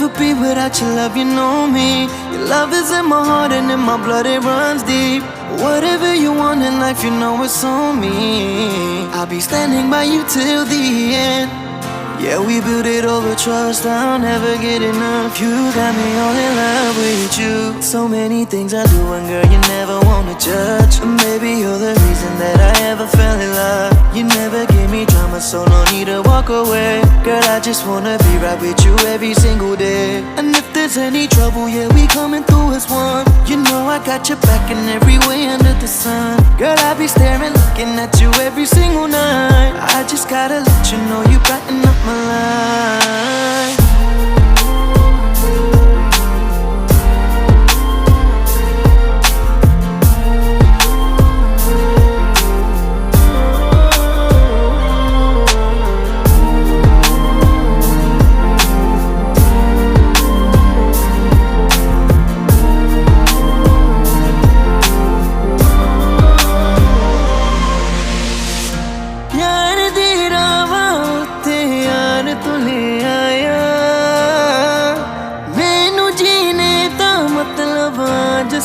never be without your love, you know me. Your love is in my heart and in my blood, it runs deep. Whatever you want in life, you know it's on me. I'll be standing by you till the end. Yeah, we built it over trust, I'll never get enough. You got me all in love with you. So many things I do and girl, you never wanna judge. And maybe you're the reason that I ever fell in love. You never gave me drama, so no need to walk away. Girl, I just wanna be right with you every single day. And if there's any trouble, yeah, we coming through as one. You know I got your back in every way under the sun. Girl, I be staring, looking at you every single night. I just gotta let you know you brighten up my life.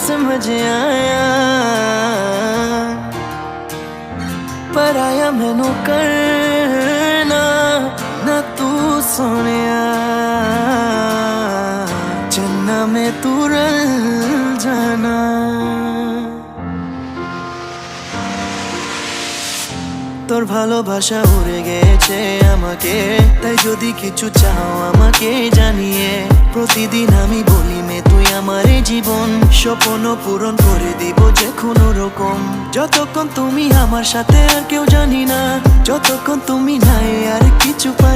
समझ आया पर आया मैनू करना ना तू सोनिया चन्ना में तू रल जाना তোর ভালোবাসা উড়ে গেছে আমাকে তাই যদি কিছু চাও আমাকে জানিয়ে প্রতিদিন আমি বলি মে তুই আমারে জীবন স্বপ্ন পূরণ করে দিব যে কোনো রকম যতক্ষণ তুমি আমার সাথে আর কেউ জানি না যতক্ষণ তুমি নাই আর কিছু পারি